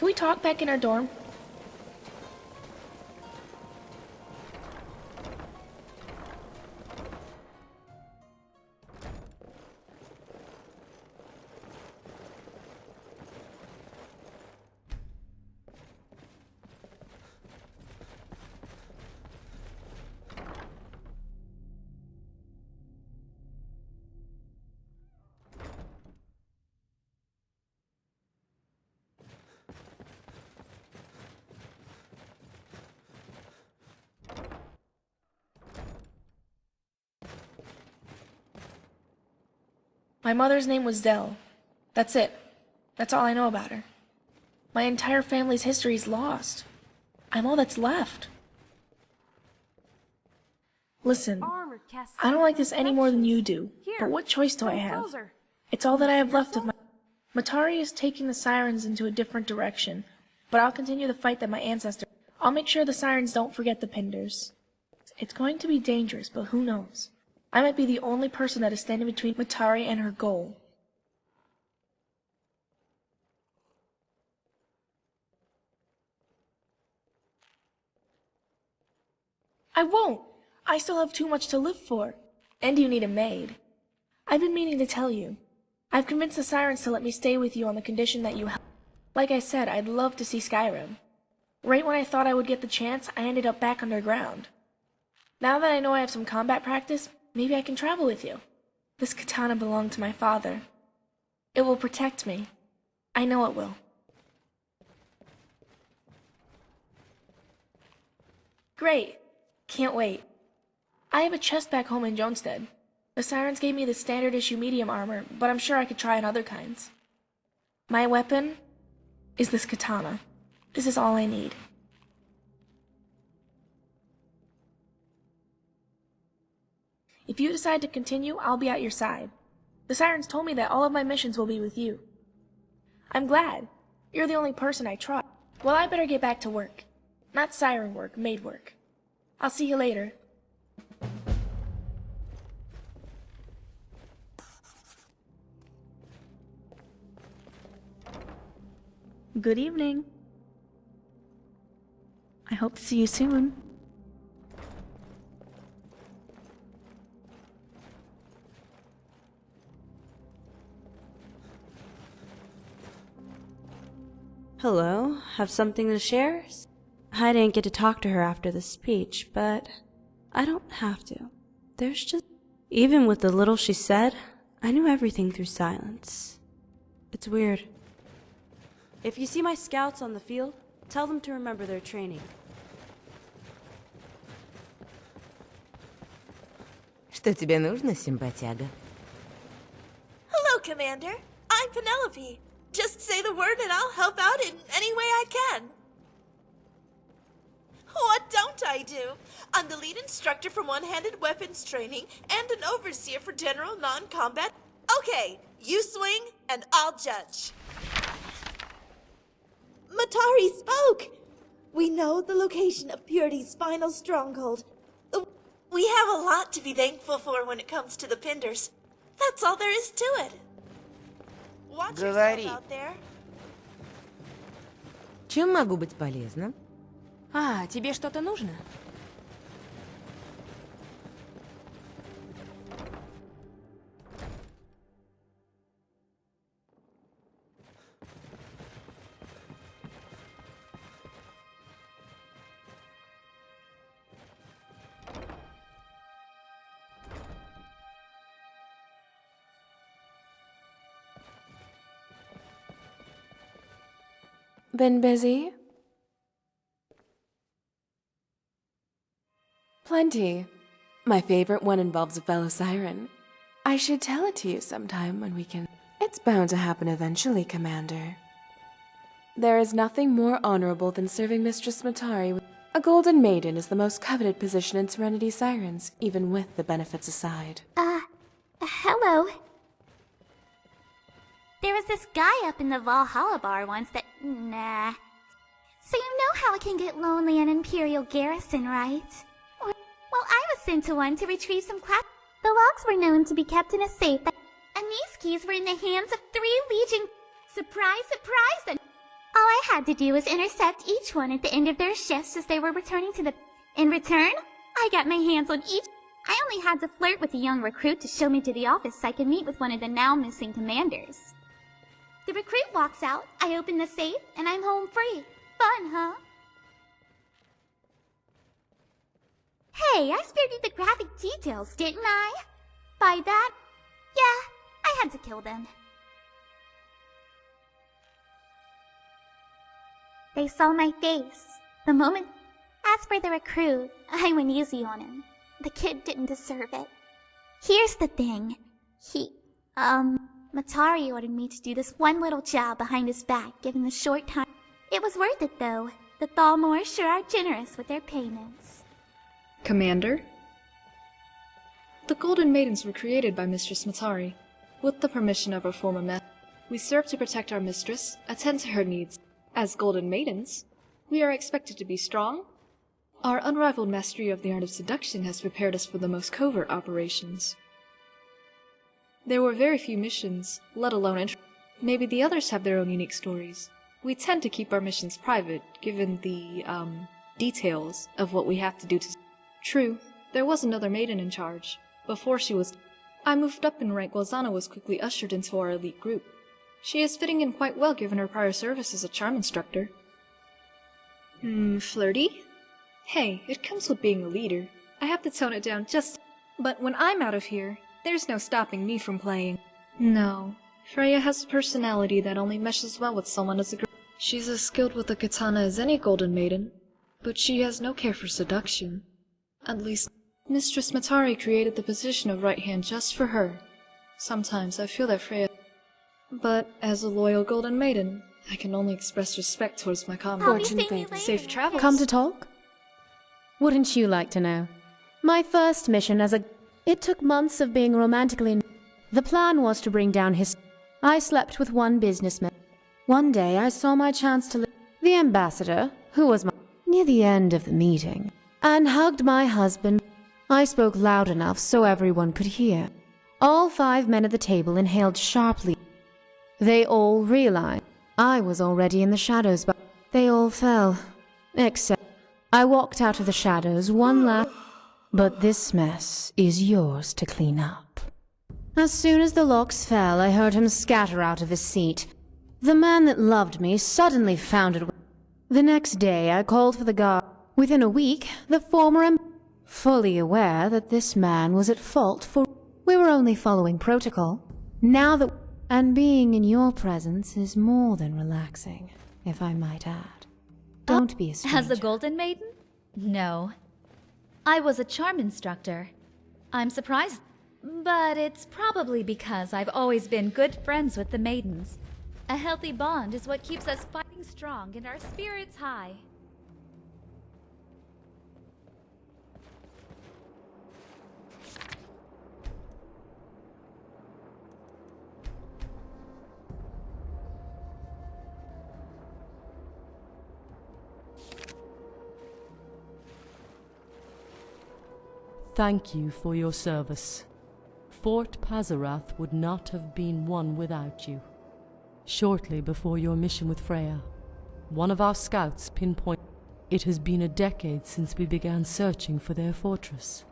Can we talk back in our dorm? My mother's name was Zell. That's it. That's all I know about her. My entire family's history is lost. I'm all that's left. Listen, I don't like this any more than you do, but what choice do I have? It's all that I have left of my... Matari is taking the Sirens into a different direction, but I'll continue the fight that my ancestors... I'll make sure the Sirens don't forget the Pinders. It's going to be dangerous, but who knows? I might be the only person that is standing between Matari and her goal. I won't! I still have too much to live for. And you need a maid. I've been meaning to tell you. I've convinced the Sirens to let me stay with you on the condition that you help. Like I said, I'd love to see Skyrim. Right when I thought I would get the chance, I ended up back underground. Now that I know I have some combat practice, maybe I can travel with you. This katana belonged to my father. It will protect me. I know it will. Great. Can't wait. I have a chest back home in Jonestead. The Sirens gave me the standard issue medium armor, but I'm sure I could try on other kinds. My weapon is this katana. This is all I need. If you decide to continue, I'll be at your side. The Sirens told me that all of my missions will be with you. I'm glad. You're the only person I trust. Well, I better get back to work. Not siren work, maid work. I'll see you later. Good evening. I hope to see you soon. Hello, have something to share? I didn't get to talk to her after the speech, but I don't have to. There's just... Even with the little she said, I knew everything through silence. It's weird. If you see my scouts on the field, tell them to remember their training. Что тебе нужно, симпатяга? Hello, Commander. I'm Penelope. Just say the word and I'll help out in any way I can. What don't I do? I'm the lead instructor for one-handed weapons training and an overseer for general non-combat. Okay, you swing and I'll judge. Matari spoke! We know the location of Purity's final stronghold. We have a lot to be thankful for when it comes to the Pinders. That's all there is to it. Watch Говори. yourself out there. Чем могу быть полезна? А, тебе что-то нужно? Been busy? Plenty. My favorite one involves a fellow siren. I should tell it to you sometime when we can... It's bound to happen eventually, Commander. There is nothing more honorable than serving Mistress Matari. A golden maiden is the most coveted position in Serenity Sirens, even with the benefits aside. Hello. There was this guy up in the Valhalla bar once that... Nah. So you know how it can get lonely in Imperial Garrison, right? Well, I was sent to one to retrieve some class... The logs were known to be kept in a safe, and these keys were in the hands of 3 Legion... Surprise, surprise, and... All I I had to do was intercept each one at the end of their shifts as they were returning to the... In return, I got my hands on each... I only had to flirt with a young recruit to show me to the office so I could meet with one of the now missing commanders. The recruit walks out, I open the safe, and I'm home free. Fun, huh? Hey, I spared you the graphic details, didn't I? By that, yeah, I had to kill them. They saw my face. The moment... As for the recruit, I went easy on him. The kid didn't deserve it. Here's the thing. Matari ordered me to do this one little job behind his back, given the short time. It was worth it, though. The Thalmors sure are generous with their payments. Commander? The Golden Maidens were created by Mistress Matari. With the permission of our former master, we serve to protect our mistress, attend to her needs. As Golden Maidens, we are expected to be strong. Our unrivaled mastery of the art of seduction has prepared us for the most covert operations. There were very few missions, let alone maybe the others have their own unique stories. We tend to keep our missions private, given the, details of what we have to do to... True, there was another maiden in charge. Before she was... I moved up in rank while Zana was quickly ushered into our elite group. She is fitting in quite well given her prior service as a charm instructor. Flirty? Hey, it comes with being a leader. I have to tone it down just... But when I'm out of here, there's no stopping me from playing. No, Freya has a personality that only meshes well with someone as a girl. She's as skilled with the katana as any Golden Maiden, but she has no care for seduction. At least, Mistress Matari created the position of right hand just for her. Sometimes I feel that Freya... But as a loyal Golden Maiden, I can only express respect towards my comrade. Fortune favors. Safe travels. Come to talk? Wouldn't you like to know? My first mission as a... It took months of being romantically... The plan was to bring down his... I slept with one businessman. One day I saw my chance to... The ambassador, who was my... Near the end of the meeting, and hugged my husband. I spoke loud enough so everyone could hear. All 5 men at the table inhaled sharply. They all realized I was already in the shadows, but they all fell. Except I walked out of the shadows one last... But this mess is yours to clean up. As soon as the locks fell, I heard him scatter out of his seat. The man that loved me suddenly found it. The next day, I called for the guard. Within a week, the former fully aware that this man was at fault for... We were only following protocol. Now that... And being in your presence is more than relaxing, if I might add. Don't be a stranger. As a Golden Maiden? No. I was a charm instructor. I'm surprised, but it's probably because I've always been good friends with the maidens. A healthy bond is what keeps us fighting strong and our spirits high. Thank you for your service. Fort Pazarath would not have been won without you. Shortly before your mission with Freya, one of our scouts pinpointed it has been a decade since we began searching for their fortress.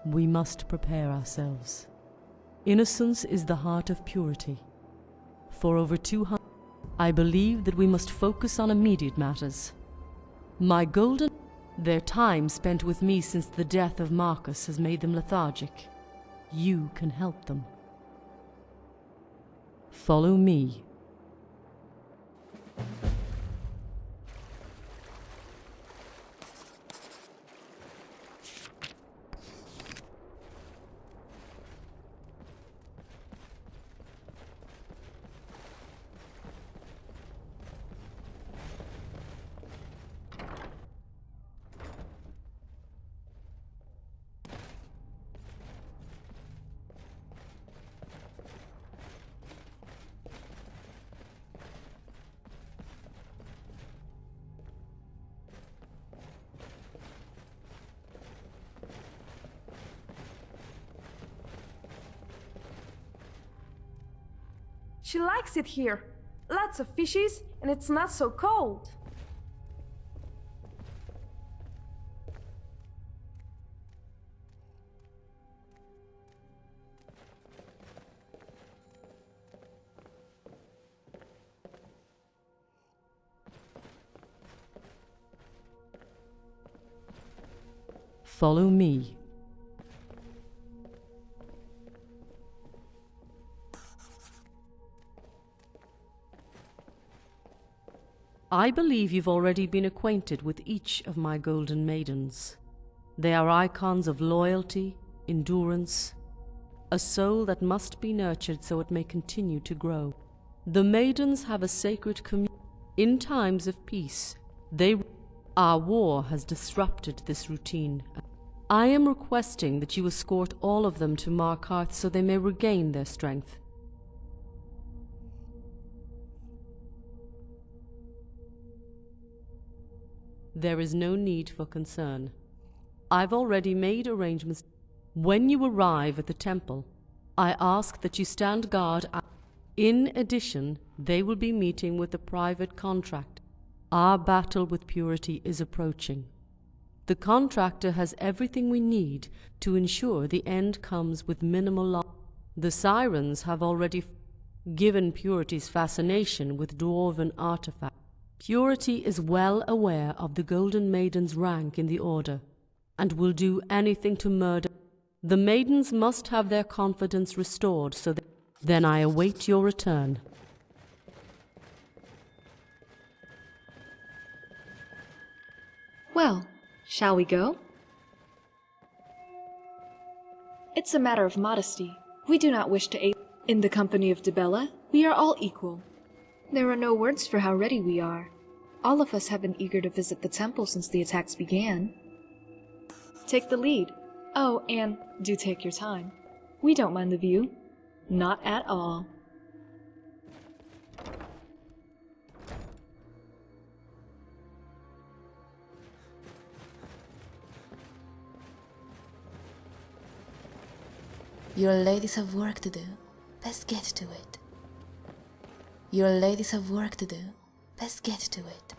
We must prepare ourselves. Innocence is the heart of purity. For over 200, I believe that we must focus on immediate matters. My golden... Their time spent with me since the death of Marcus has made them lethargic. You can help them. Follow me. She likes it here. lots of fishes, and it's not so cold. Follow me. I believe you've already been acquainted with each of my golden maidens. They are icons of loyalty, endurance, a soul that must be nurtured so it may continue to grow. The maidens have a sacred community. In times of peace, our war has disrupted this routine. I am requesting that you escort all of them to Markarth so they may regain their strength. There is no need for concern. I've already made arrangements. When you arrive at the temple, I ask that you stand guard. In addition, they will be meeting with the private contract. Our battle with purity is approaching. The contractor has everything we need to ensure the end comes with minimal loss. The sirens have already given Purity's fascination with dwarven artifacts. Purity is well aware of the Golden Maiden's rank in the Order, and will do anything to murder. The maidens must have their confidence restored, so that then I await your return. Well, shall we go? It's a matter of modesty. We do not wish to aid in the company of Dibella. We are all equal. There are no words for how ready we are. All of us have been eager to visit the temple since the attacks began. Take the lead. Oh, and do take your time. We don't mind the view. Not at all. Your ladies have work to do. Let's get to it. Your ladies have work to do. Let's get to it.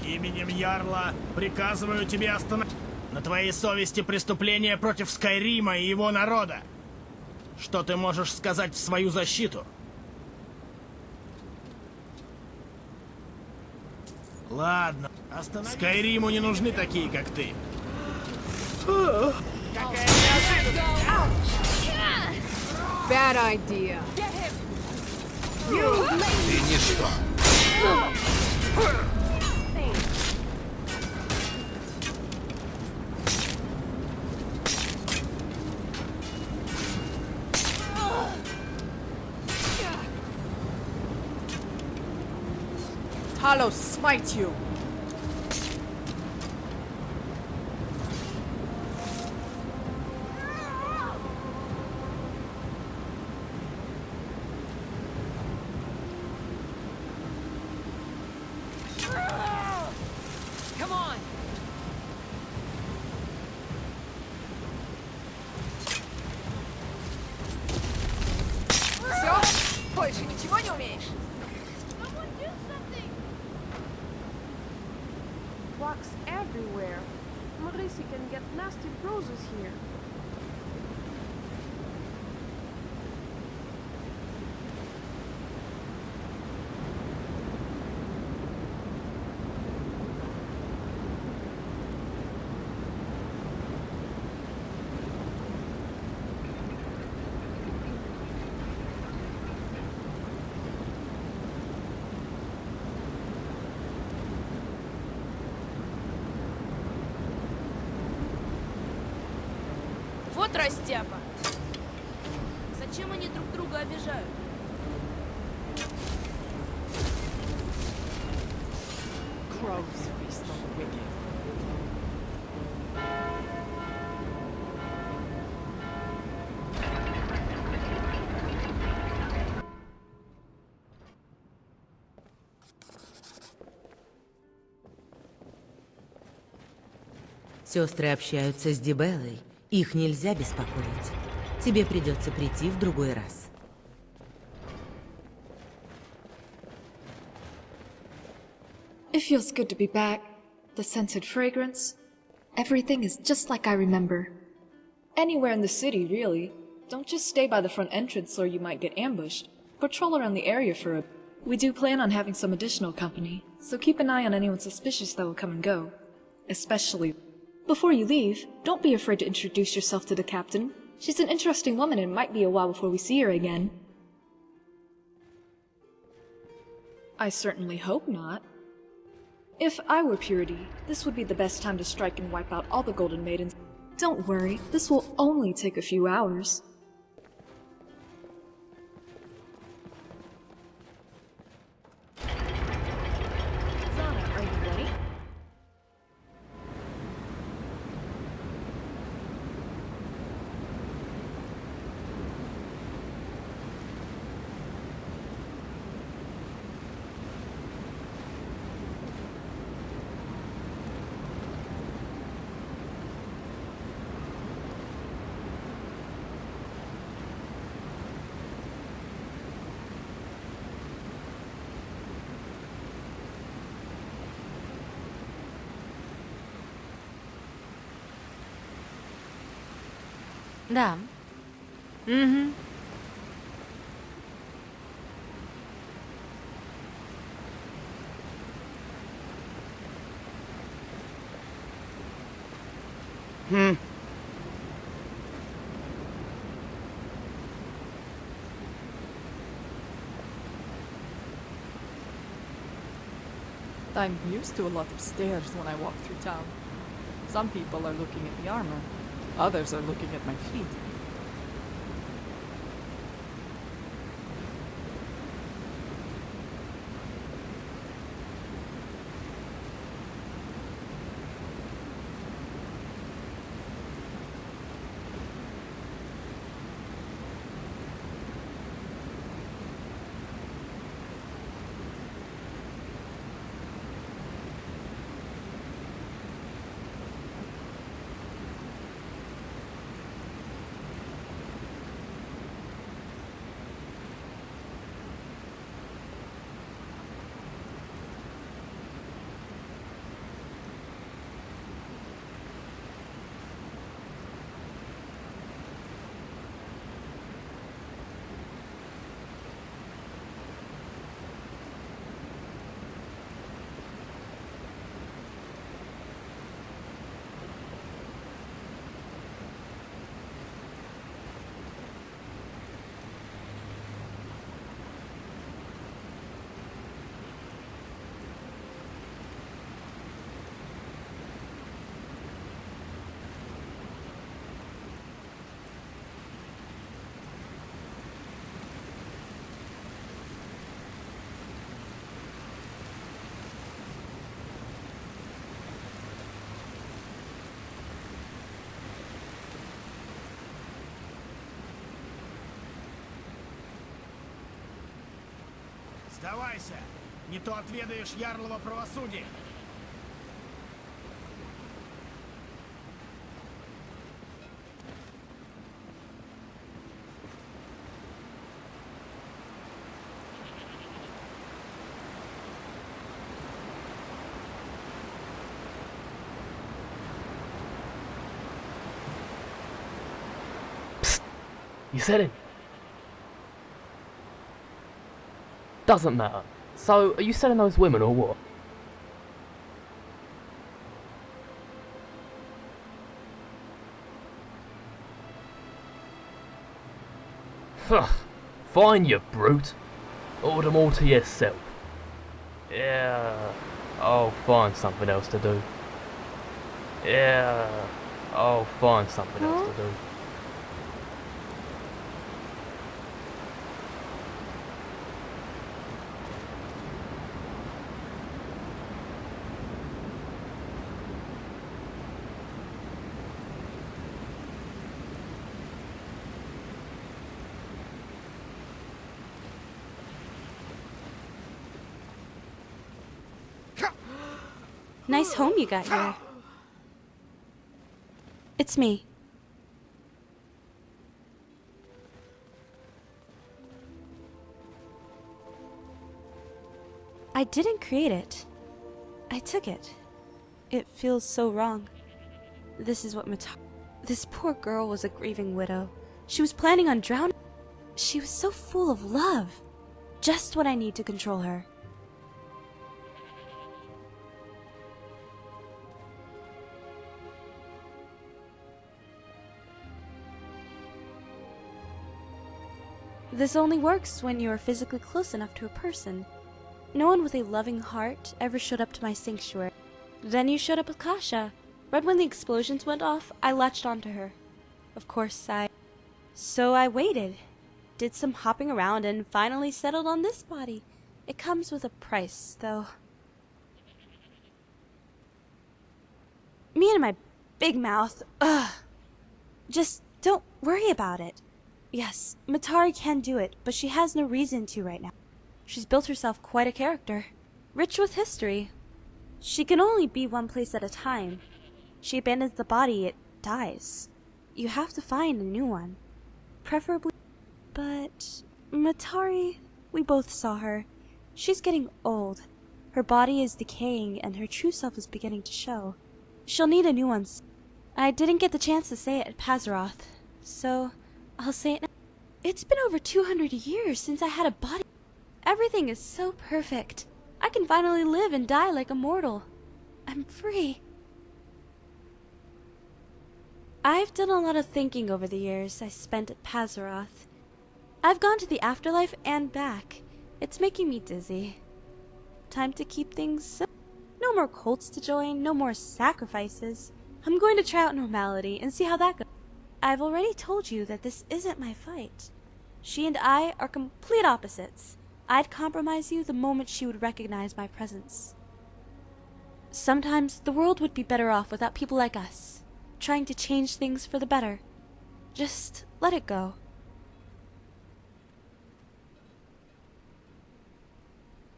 Именем Ярла приказываю тебе остановить. На твоей совести преступление против Скайрима и его народа. Что ты можешь сказать в свою защиту? Ладно, Скайриму не нужны такие, как ты. Какая неожиданность! Bad idea. Ты ничто. Hollow smite you. Come on. Все? Больше ничего не умеешь? Rocks everywhere. Marisi can get nasty bruises here. Растяпа. Зачем они друг друга обижают? Crow's feast on the wicked. Сестры общаются с Дибеллой. Их нельзя беспокоить. Тебе придется прийти в другой раз. It feels good to be back. The scented fragrance. Everything is just like I remember. Anywhere in the city, really. Don't just stay by the front entrance or you might get ambushed. Patrol around the area for a... We do plan on having some additional company, so keep an eye on anyone suspicious that will come and go. Especially... Before you leave, don't be afraid to introduce yourself to the captain. She's an interesting woman and it might be a while before we see her again. I certainly hope not. If I were Purity, this would be the best time to strike and wipe out all the Golden Maidens. Don't worry, this will only take a few hours. Zana, are you ready? Да. Mm-hmm. I'm used to a lot of stares when I walk through town. Some people are looking at the armor. Others are looking at my feet. Сдавайся! Не то отведаешь ярлова правосудия! You said it. Doesn't matter. So, are you selling those women or what? Huh. Fine, you brute. Order them all to yourself. Yeah, I'll find something else to do. Yeah, I'll find something else to do. Nice home you got here. It's me. I didn't create it. I took it. It feels so wrong. This is what This poor girl was a grieving widow. She was planning on drowning. She was so full of love. Just what I need to control her. This only works when you are physically close enough to a person. No one with a loving heart ever showed up to my sanctuary. Then you showed up with Kasha. Right when the explosions went off, I latched onto her. Of course, So I waited, did some hopping around, and finally settled on this body. It comes with a price, though. Me and my big mouth, ugh. Just don't worry about it. Yes, Matari can do it, but she has no reason to right now. She's built herself quite a character, rich with history. She can only be one place at a time. She abandons the body, it dies. You have to find a new one. Preferably. But Matari, we both saw her. She's getting old. Her body is decaying and her true self is beginning to show. She'll need a new one. I didn't get the chance to say it at Pazaroth, so I'll say it now. It's been over 200 years since I had a body. Everything is so perfect. I can finally live and die like a mortal. I'm free. I've done a lot of thinking over the years I spent at Pazaroth. I've gone to the afterlife and back. It's making me dizzy. Time to keep things simple. No more cults to join, no more sacrifices. I'm going to try out normality and see how that goes. I've already told you that this isn't my fight. She and I are complete opposites. I'd compromise you the moment she would recognize my presence. Sometimes the world would be better off without people like us, trying to change things for the better. Just let it go.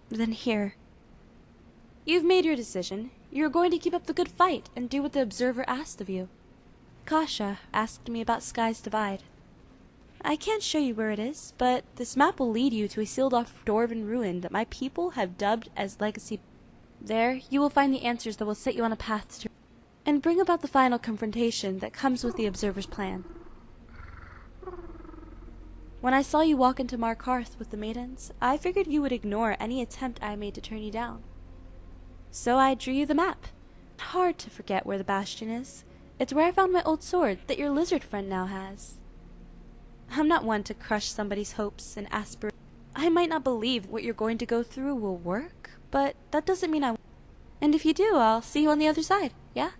Then here. You've made your decision. You're going to keep up the good fight and do what the Observer asked of you. Kasha asked me about Sky's Divide. I can't show you where it is, but this map will lead you to a sealed-off dwarven ruin that my people have dubbed as Legacy. There, you will find the answers that will set you on a path to and bring about the final confrontation that comes with the Observer's plan. When I saw you walk into Markarth with the maidens, I figured you would ignore any attempt I made to turn you down. So I drew you the map. Hard to forget where the bastion is. It's where I found my old sword that your lizard friend now has. I'm not one to crush somebody's hopes and aspirations. I might not believe what you're going to go through will work, but that doesn't mean I won't. And if you do, I'll see you on the other side, yeah?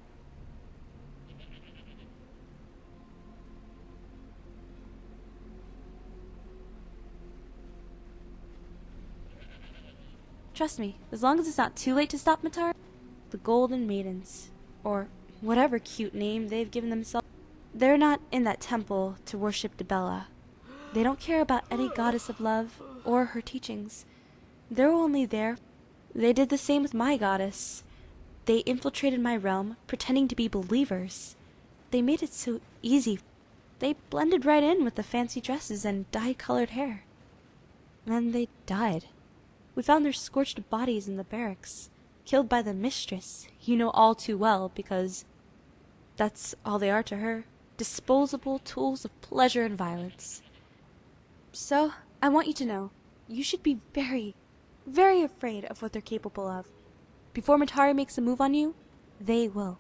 Trust me, as long as it's not too late to stop Matar, the Golden Maidens, or whatever cute name they've given themselves, they're not in that temple to worship Dibella. They don't care about any goddess of love or her teachings. They're only there. They did the same with my goddess. They infiltrated my realm, pretending to be believers. They made it so easy. They blended right in with the fancy dresses and dye-colored hair. Then they died. We found their scorched bodies in the barracks, killed by the mistress, you know all too well, because that's all they are to her. Disposable tools of pleasure and violence. So, I want you to know, you should be very, very afraid of what they're capable of. Before Matari makes a move on you, they will.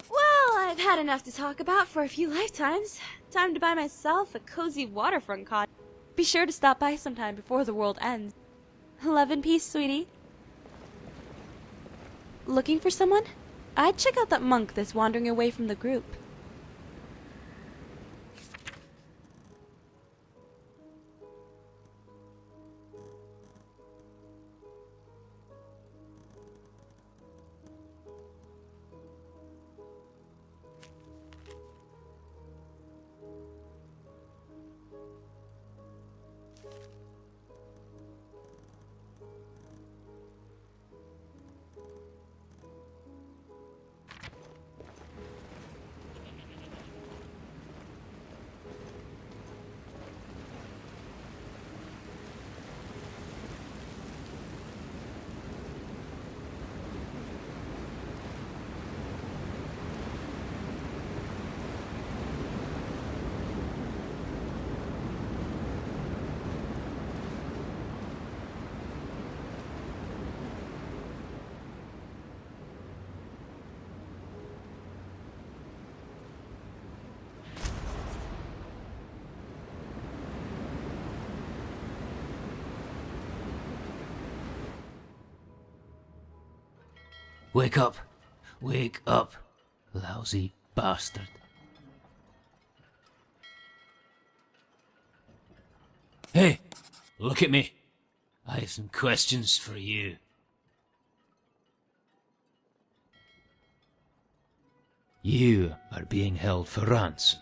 Well, I've had enough to talk about for a few lifetimes. Time to buy myself a cozy waterfront cottage. Be sure to stop by sometime before the world ends. Love and peace, sweetie. Looking for someone? I'd check out that monk that's wandering away from the group. Wake up! Wake up, lousy bastard. Hey, look at me. I have some questions for you. You are being held for ransom.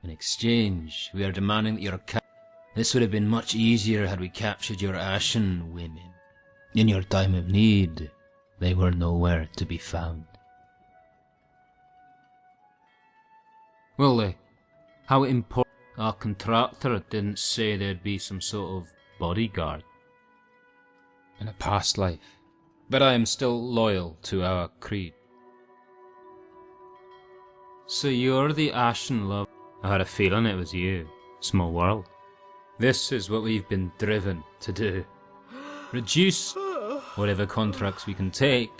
In exchange, we are demanding that your This would have been much easier had we captured your Ashen women. In your time of need, they were nowhere to be found. Well, how important? Our contractor didn't say there'd be some sort of bodyguard in a past life, but I am still loyal to our creed. So you're the Ashen Love. I had a feeling it was you. Small world. This is what we've been driven to do. Reduce whatever contracts we can take.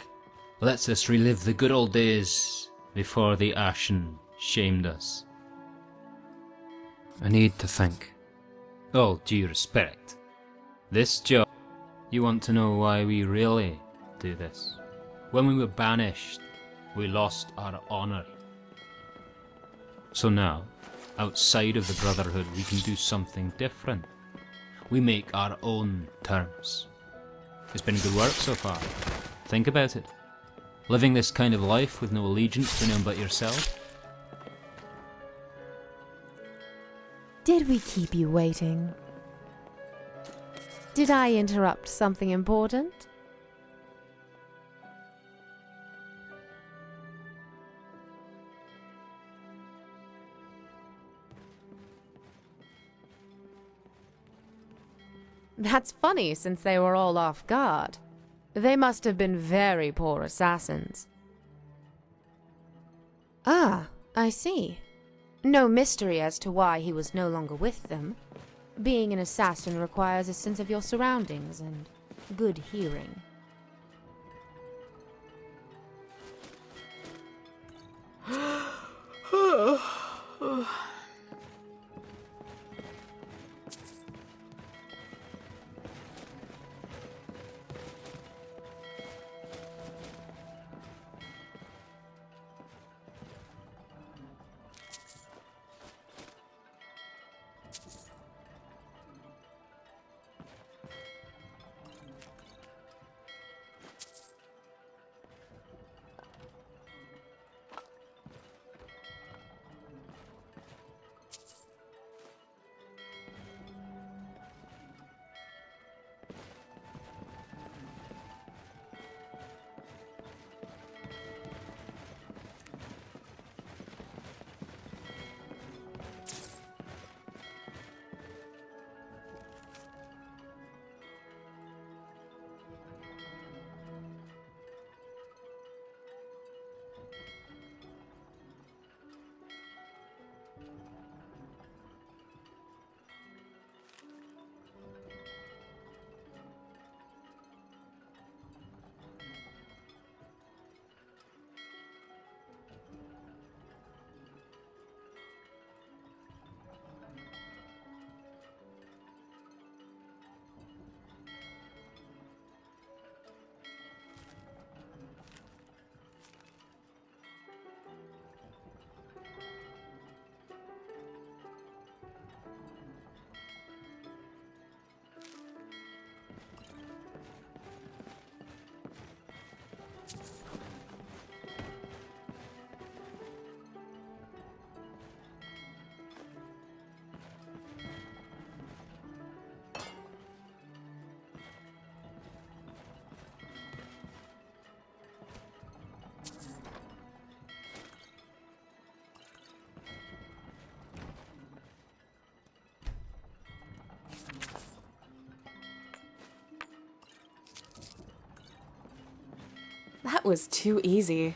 Lets us relive the good old days before the Ashen shamed us. I need to think. All due respect. This job, you want to know why we really do this. When we were banished, we lost our honor. So now, outside of the Brotherhood, we can do something different. We make our own terms. It's been good work so far. Think about it. Living this kind of life with no allegiance to anyone but yourself. Did we keep you waiting? Did I interrupt something important? That's funny, since they were all off guard. They must have been very poor assassins. Ah, I see. No mystery as to why he was no longer with them. Being an assassin requires a sense of your surroundings and good hearing. That was too easy.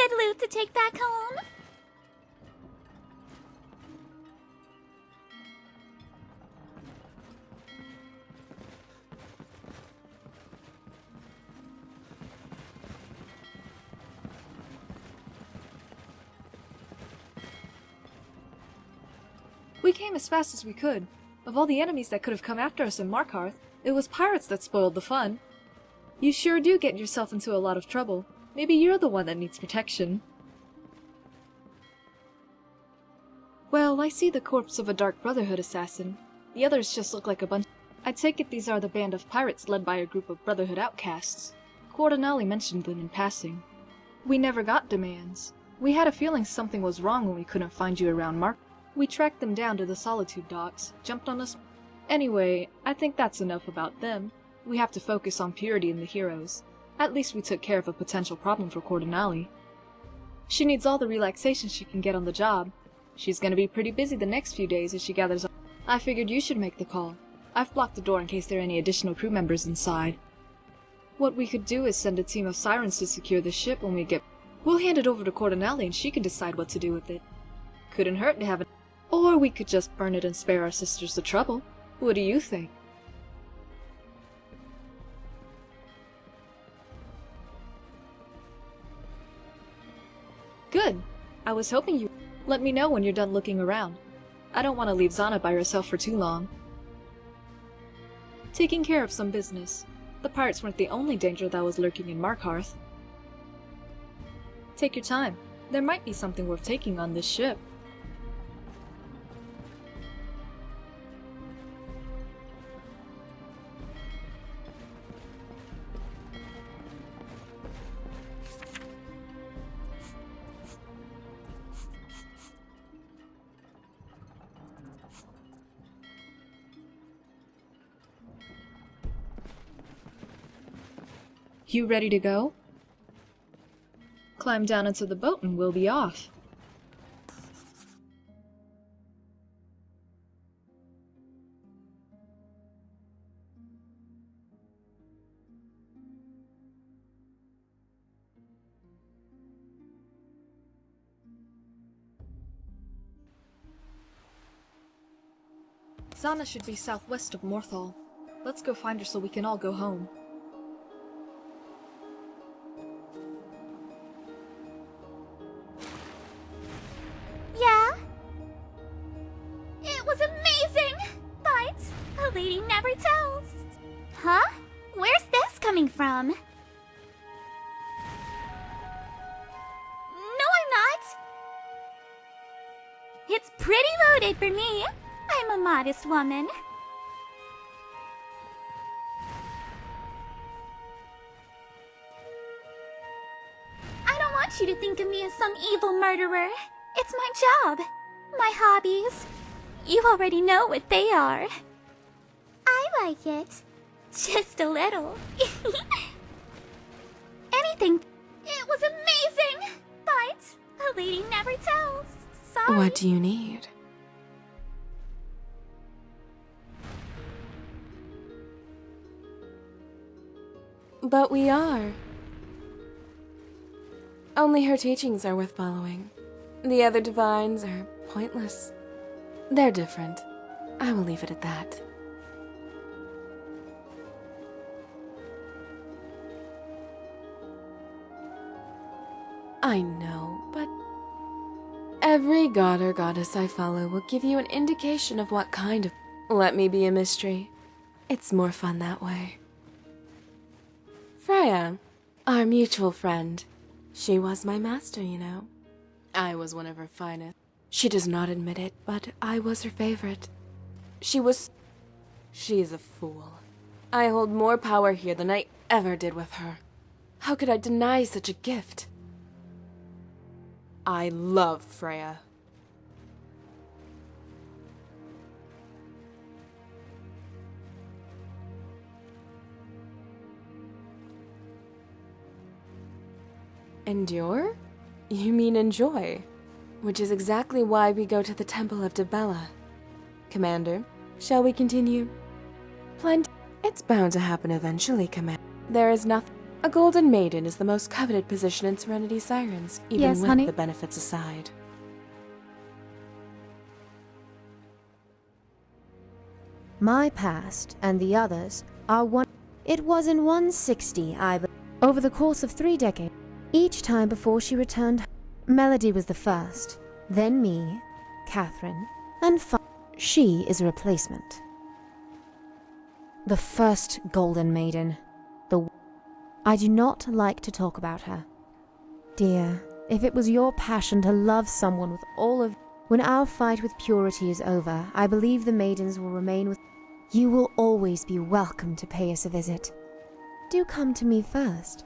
good loot to take back home. We came as fast as we could. Of all the enemies that could have come after us in Markarth, it was pirates that spoiled the fun. You sure do get yourself into a lot of trouble. Maybe you're the one that needs protection. Well, I see the corpse of a Dark Brotherhood assassin. The others just look like a bunch. I take it these are the band of pirates led by a group of Brotherhood outcasts. Cordonelli mentioned them in passing. We never got demands. We had a feeling something was wrong when we couldn't find you around Mark. We tracked them down to the Solitude docks, jumped on us. Anyway, I think that's enough about them. We have to focus on Purity and the heroes. At least we took care of a potential problem for Cordonelli. She needs all the relaxation she can get on the job. She's gonna be pretty busy the next few days as she gathers up. I figured you should make the call. I've blocked the door in case there are any additional crew members inside. What we could do is send a team of sirens to secure the ship when we get... We'll hand it over to Cordonelli and she can decide what to do with it. Couldn't hurt to have it. Or we could just burn it and spare our sisters the trouble. What do you think? Good. I was hoping you... Let me know when you're done looking around. I don't want to leave Zana by herself for too long. Taking care of some business. The pirates weren't the only danger that was lurking in Markarth. Take your time. There might be something worth taking on this ship. You ready to go? Climb down into the boat and we'll be off. Zana should be southwest of Morthal. Let's go find her so we can all go home. Yeah? It was amazing! But a lady never tells. Huh? Where's this coming from? No, I'm not! It's pretty loaded for me. I'm a modest woman. I don't want you to think of me as some evil murderer. It's my job. My hobbies. You already know what they are. I like it. Just a little. Anything. It was amazing! But a lady never tells. Sorry. What do you need? But we are. Only her teachings are worth following. The other divines are pointless. They're different. I will leave it at that. I know, but every god or goddess I follow will give you an indication of what kind of... Let me be a mystery. It's more fun that way. Freya, our mutual friend. She was my master, you know. I was one of her finest. She does not admit it, but I was her favorite. She's a fool. I hold more power here than I ever did with her. How could I deny such a gift? I love Freya. Endure? You mean enjoy. Which is exactly why we go to the Temple of Dibella. Commander, shall we continue? Plenty. It's bound to happen eventually, Commander. There is nothing. A Golden Maiden is the most coveted position in Serenity Sirens, even Yes, with honey? the benefits aside. My past and the others are one. It was in 160, over the course of 3 decades. Each time before she returned, Melody was the first, then me, Catherine, and she is a replacement. The first Golden Maiden. I do not like to talk about her. Dear, if it was your passion to love someone with all of... When our fight with purity is over, I believe the maidens will remain with... You will always be welcome to pay us a visit. Do come to me first.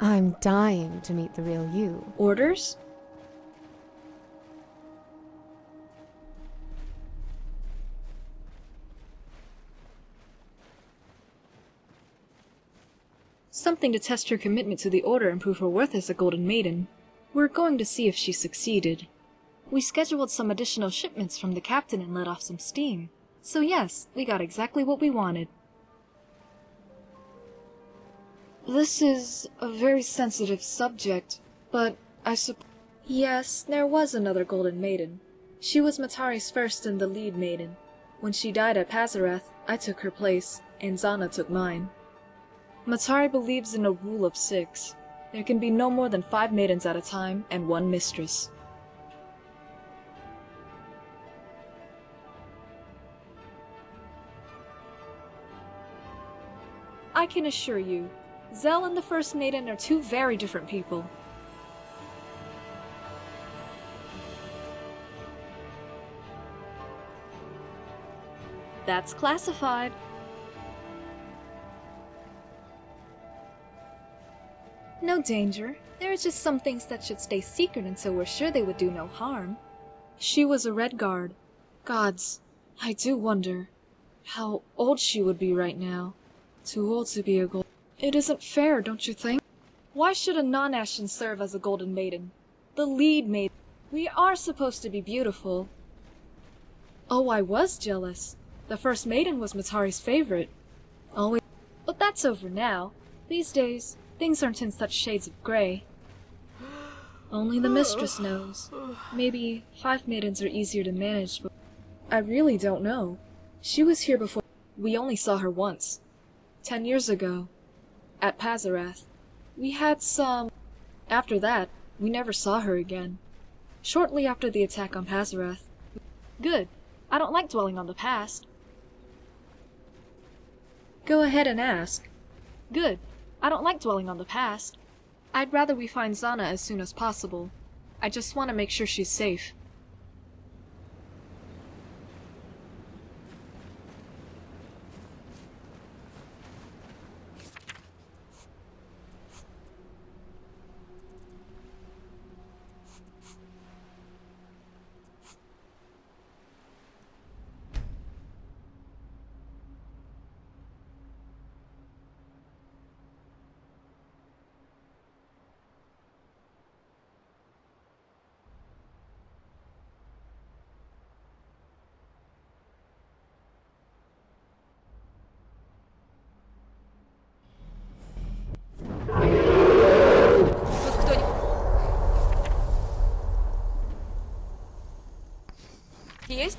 I'm dying to meet the real you. Orders? Something to test her commitment to the Order and prove her worth as a Golden Maiden. We're going to see if she succeeded. We scheduled some additional shipments from the captain and let off some steam. So yes, we got exactly what we wanted. This is a very sensitive subject, but I suppose... Yes, there was another Golden Maiden. She was Matari's first and the lead maiden. When she died at Pazarath, I took her place, and Zana took mine. Matari believes in a rule of 6. There can be no more than 5 maidens at a time and 1 mistress. I can assure you, Zell and the First Maiden are 2 very different people. That's classified. No danger. There are just some things that should stay secret until we're sure they would do no harm. She was a Red Guard. Gods, I do wonder how old she would be right now. Too old to be a gold. It isn't fair, don't you think? Why should a non-Ashen serve as a Golden Maiden? The lead maiden. We are supposed to be beautiful. Oh, I was jealous. The First Maiden was Matari's favorite. Always. But that's over now. These days, things aren't in such shades of gray. Only the mistress knows. Maybe 5 maidens are easier to manage, but I really don't know. She was here before. We only saw her once. 10 years ago. At Pazarath. We had some... After that, we never saw her again. Shortly after the attack on Pazarath. Good. I don't like dwelling on the past. Go ahead and ask. Good. I don't like dwelling on the past. I'd rather we find Zana as soon as possible. I just want to make sure she's safe. Есть?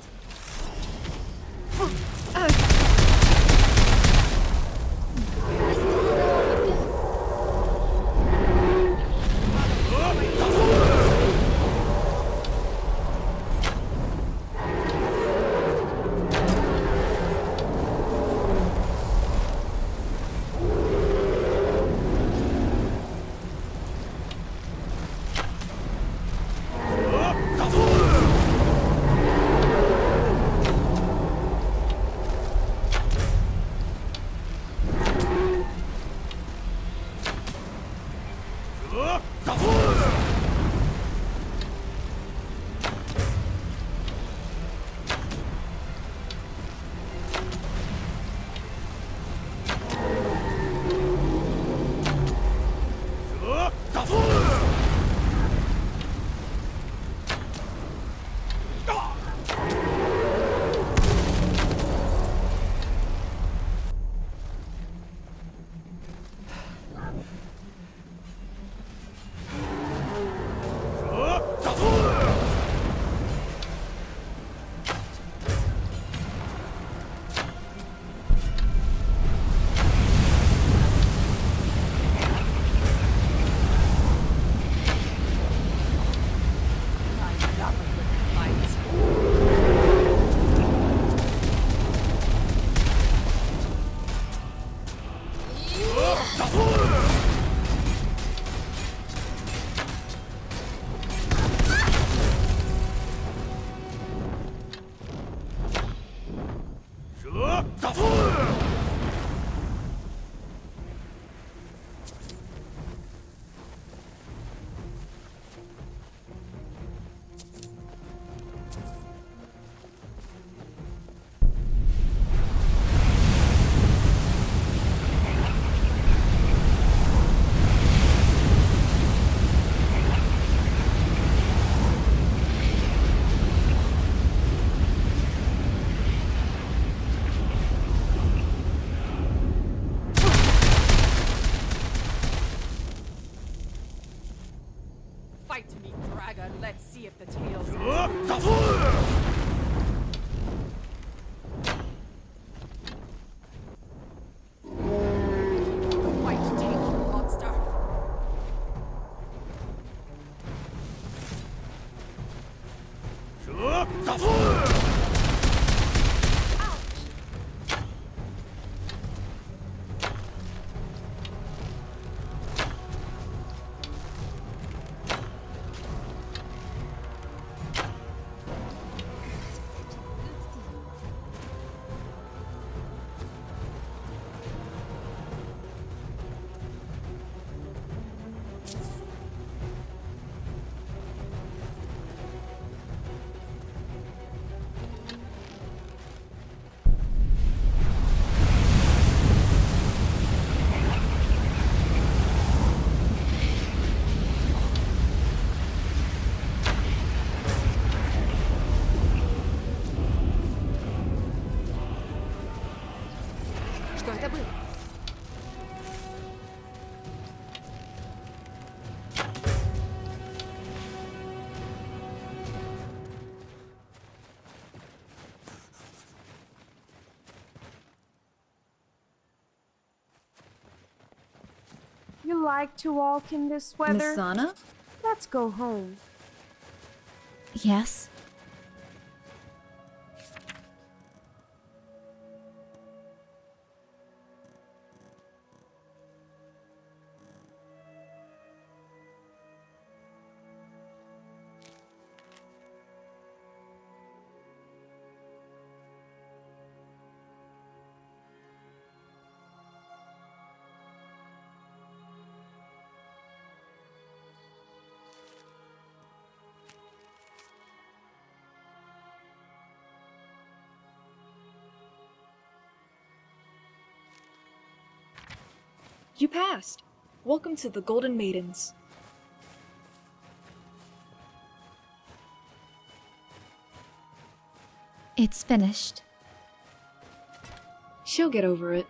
Fight me, dragon. Let's see if the tails. White tail monster. Что это было? You like to walk in this weather? Miss Sana? Let's go home. Yes. You passed. Welcome to the Golden Maidens. It's finished. She'll get over it.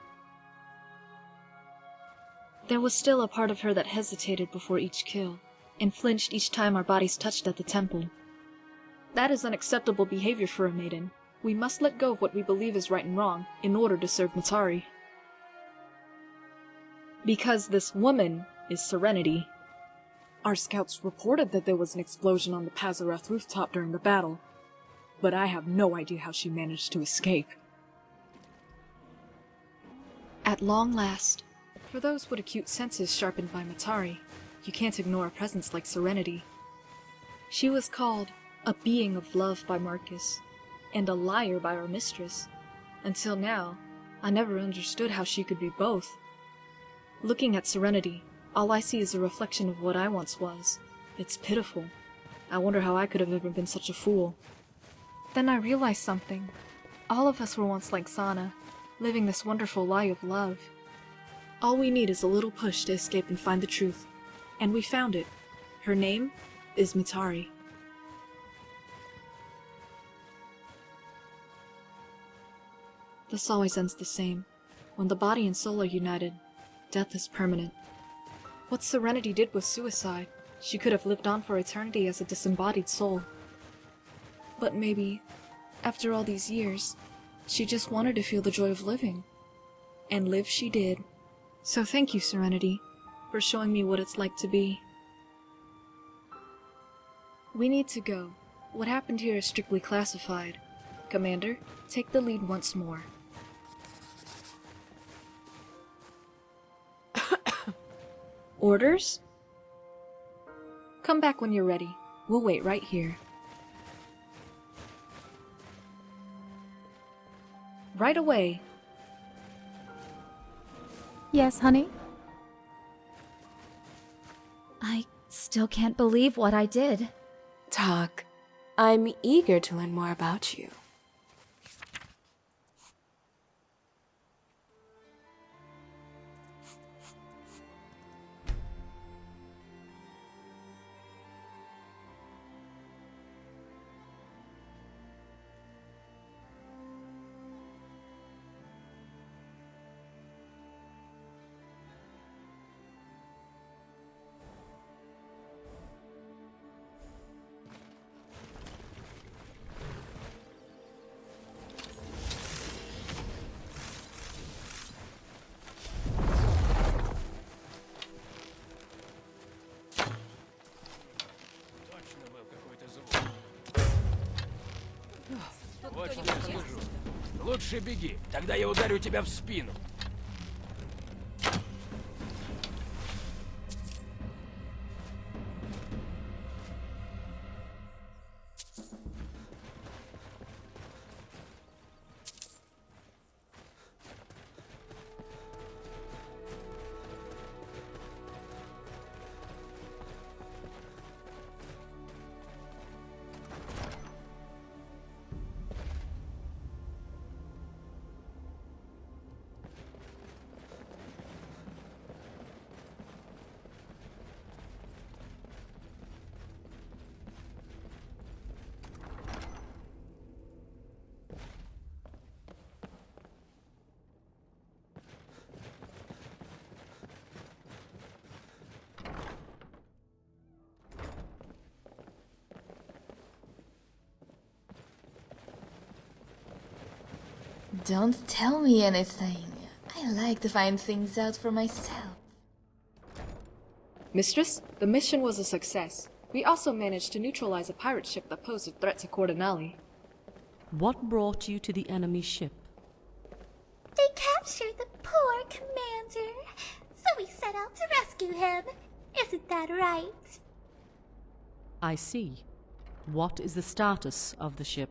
There was still a part of her that hesitated before each kill, and flinched each time our bodies touched at the temple. That is unacceptable behavior for a maiden. We must let go of what we believe is right and wrong in order to serve Matari. Because this woman is Serenity. Our scouts reported that there was an explosion on the Pazarath rooftop during the battle, but I have no idea how she managed to escape. At long last, for those with acute senses sharpened by Matari, you can't ignore a presence like Serenity. She was called a being of love by Marcus, and a liar by our mistress. Until now, I never understood how she could be both. Looking at Serenity, all I see is a reflection of what I once was. It's pitiful. I wonder how I could have ever been such a fool. Then I realized something. All of us were once like Sana, living this wonderful lie of love. All we need is a little push to escape and find the truth. And we found it. Her name is Matari. This always ends the same. When the body and soul are united, death is permanent. What Serenity did was suicide. She could have lived on for eternity as a disembodied soul. But maybe, after all these years, she just wanted to feel the joy of living. And live she did. So thank you, Serenity, for showing me what it's like to be. We need to go. What happened here is strictly classified. Commander, take the lead once more. Orders? Come back when you're ready. We'll wait right here. Right away. Yes, honey? I still can't believe what I did. Talk. I'm eager to learn more about you. Вот что я скажу. Лучше беги, тогда я ударю тебя в спину. Don't tell me anything. I like to find things out for myself. Mistress, the mission was a success. We also managed to neutralize a pirate ship that posed a threat to Cordonali. What brought you to the enemy ship? They captured the poor commander, so we set out to rescue him. Isn't that right? I see. What is the status of the ship?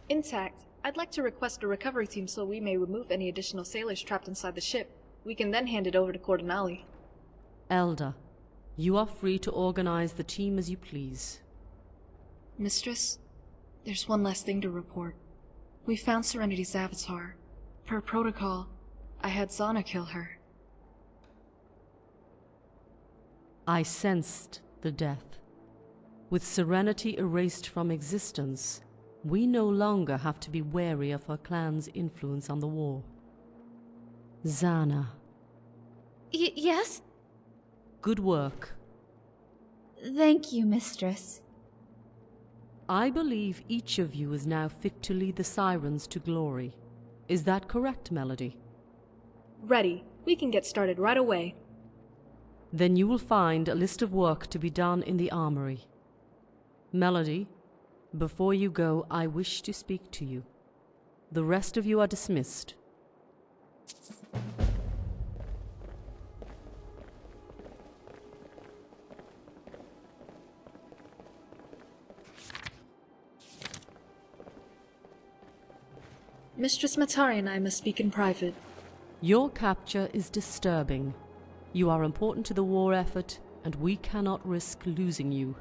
Intact. I'd like to request a recovery team so we may remove any additional sailors trapped inside the ship. We can then hand it over to Cordonali. Elder, you are free to organize the team as you please. Mistress, there's one last thing to report. We found Serenity's avatar. Per protocol, I had Zana kill her. I sensed the death. With Serenity erased from existence, we no longer have to be wary of her clan's influence on the war. Zana. Yes? Good work. Thank you, Mistress. I believe each of you is now fit to lead the Sirens to glory. Is that correct, Melody? Ready. We can get started right away. Then you will find a list of work to be done in the armory. Melody, before you go, I wish to speak to you. The rest of you are dismissed. Mistress Matari and I must speak in private. Your capture is disturbing. You are important to the war effort, and we cannot risk losing you.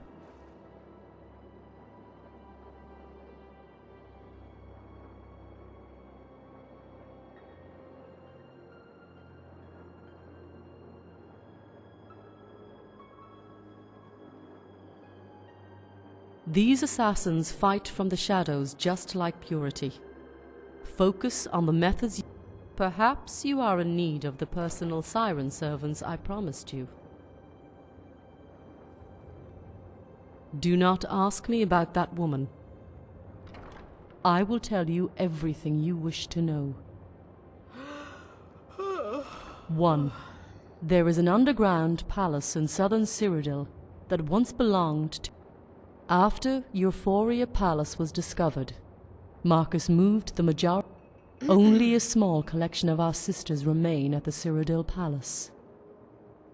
These assassins fight from the shadows just like Purity. Focus on the methods. Perhaps you are in need of the personal siren servants I promised you. Do not ask me about that woman. I will tell you everything you wish to know. 1. There is an underground palace in southern Cyrodiil that once belonged to... After Euphoria Palace was discovered, Marcus moved the majority. Only a small collection of our sisters remain at the Cyrodiil Palace.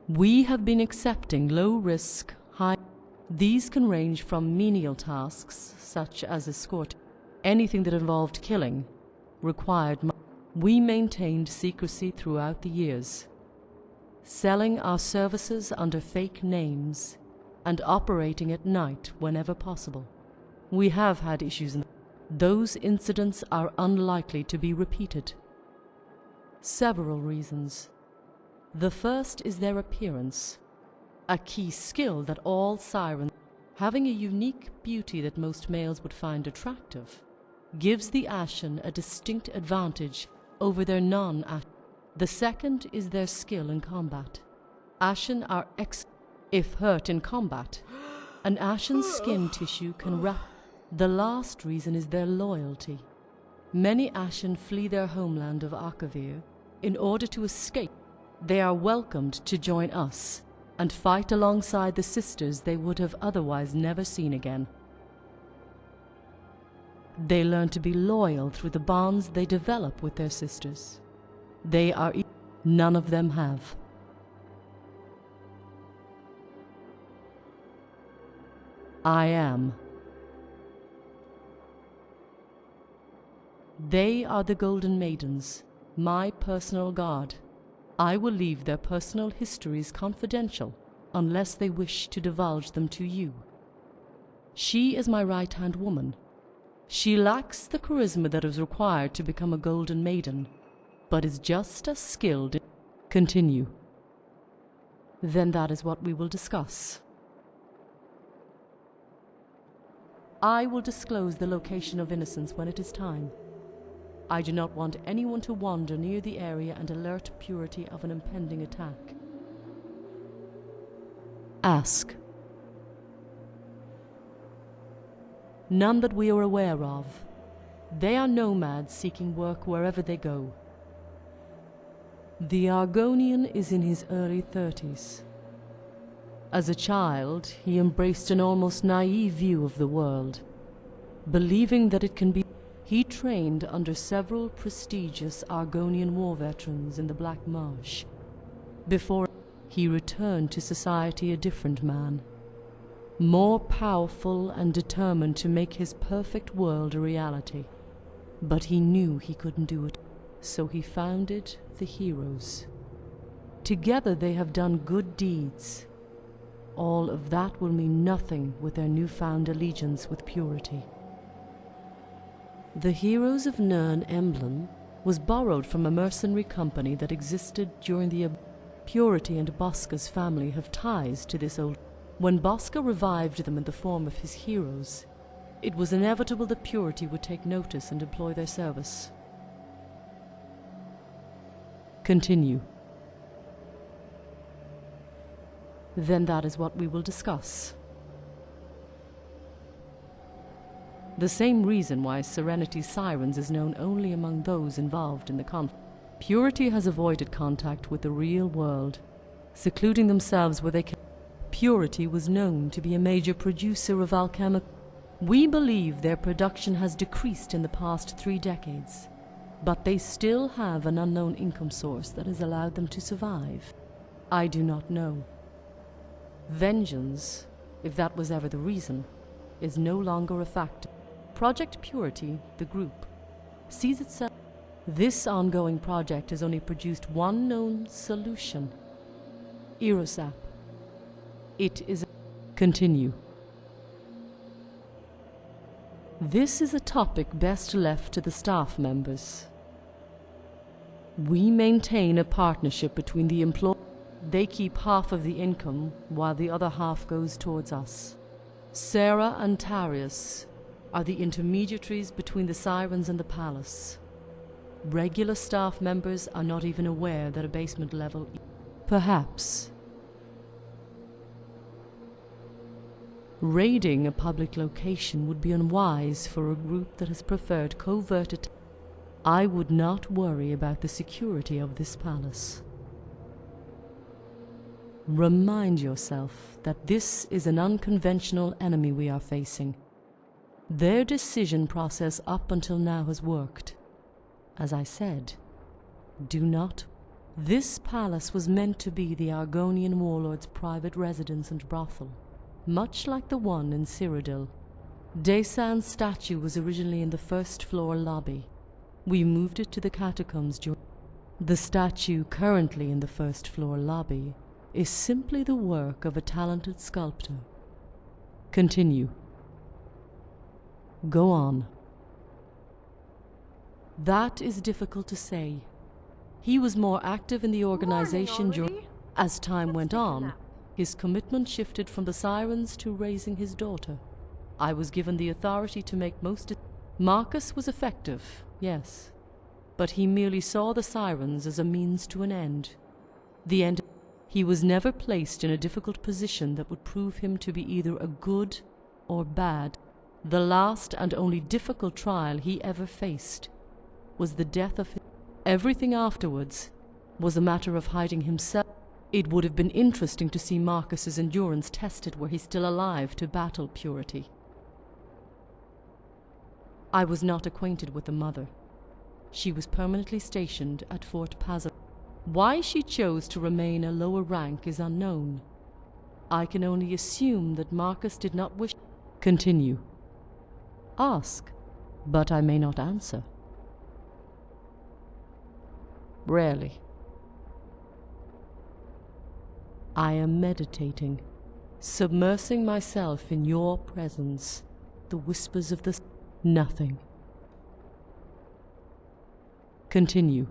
We have been accepting low-risk, high... These can range from menial tasks, such as escort. Anything that involved killing required... We maintained secrecy throughout the years, selling our services under fake names and operating at night whenever possible. We have had issues in... Those incidents are unlikely to be repeated. Several reasons. The first is their appearance, a key skill that all sirens, having a unique beauty that most males would find attractive, gives the Ashen a distinct advantage over their non-Ashen. The second is their skill in combat. Ashen are if hurt in combat, an Ashen's skin tissue can wrap. The last reason is their loyalty. Many Ashen flee their homeland of Akavir in order to escape. They are welcomed to join us and fight alongside the sisters they would have otherwise never seen again. They learn to be loyal through the bonds they develop with their sisters. They are none of them have. I am. They are the Golden Maidens, my personal guard. I will leave their personal histories confidential unless they wish to divulge them to you. She is my right-hand woman. She lacks the charisma that is required to become a Golden Maiden, but is just as skilled in... Continue. Then that is what we will discuss. I will disclose the location of Innocence when it is time. I do not want anyone to wander near the area and alert Purity of an impending attack. Ask. None that we are aware of. They are nomads seeking work wherever they go. The Argonian is in his early 30s. As a child, he embraced an almost naive view of the world, believing that it can be. He trained under several prestigious Argonian war veterans in the Black Marsh, before he returned to society a different man, more powerful and determined to make his perfect world a reality. But he knew he couldn't do it, so he founded the Heroes. Together they have done good deeds. All of that will mean nothing with their newfound allegiance with Purity. The Heroes of Nirn emblem was borrowed from a mercenary company that existed during the Purity, and Bosca's family have ties to this old. When Bosca revived them in the form of his heroes, it was inevitable that Purity would take notice and employ their service. Continue. Then that is what we will discuss. The same reason why Serenity's Sirens is known only among those involved in the conflict. Purity has avoided contact with the real world, secluding themselves where they can. Purity was known to be a major producer of alchemical. We believe their production has decreased in the past 3 decades, but they still have an unknown income source that has allowed them to survive. I do not know. Vengeance, if that was ever the reason, is no longer a factor. Project Purity, the group, sees itself. This ongoing project has only produced one known solution. Erosap. It is. Continue. This is a topic best left to the staff members. We maintain a partnership between the employees. They keep half of the income, while the other half goes towards us. Sarah and Tarius are the intermediaries between the Sirens and the palace. Regular staff members are not even aware that a basement level. Perhaps. Raiding a public location would be unwise for a group that has preferred covert attacks. I would not worry about the security of this palace. Remind yourself that this is an unconventional enemy we are facing. Their decision process up until now has worked. As I said, do not. This palace was meant to be the Argonian warlord's private residence and brothel, much like the one in Cyrodiil. Desan's statue was originally in the first-floor lobby. We moved it to the catacombs during. The statue currently in the first-floor lobby is simply the work of a talented sculptor. Continue. Go on. That is difficult to say. He was more active in the organization during. As time went on, his commitment shifted from the Sirens to raising his daughter. I was given the authority to make most. Marcus was effective, yes, but he merely saw the Sirens as a means to an end. The end. He was never placed in a difficult position that would prove him to be either a good or bad. The last and only difficult trial he ever faced was the death of him. Everything afterwards was a matter of hiding himself. It would have been interesting to see Marcus's endurance tested were he still alive to battle Purity. I was not acquainted with the mother. She was permanently stationed at Fort Pazar. Why she chose to remain a lower rank is unknown. I can only assume that Marcus did not wish. Continue. Ask, but I may not answer. Rarely. I am meditating, submersing myself in your presence, the whispers of the nothing. Continue.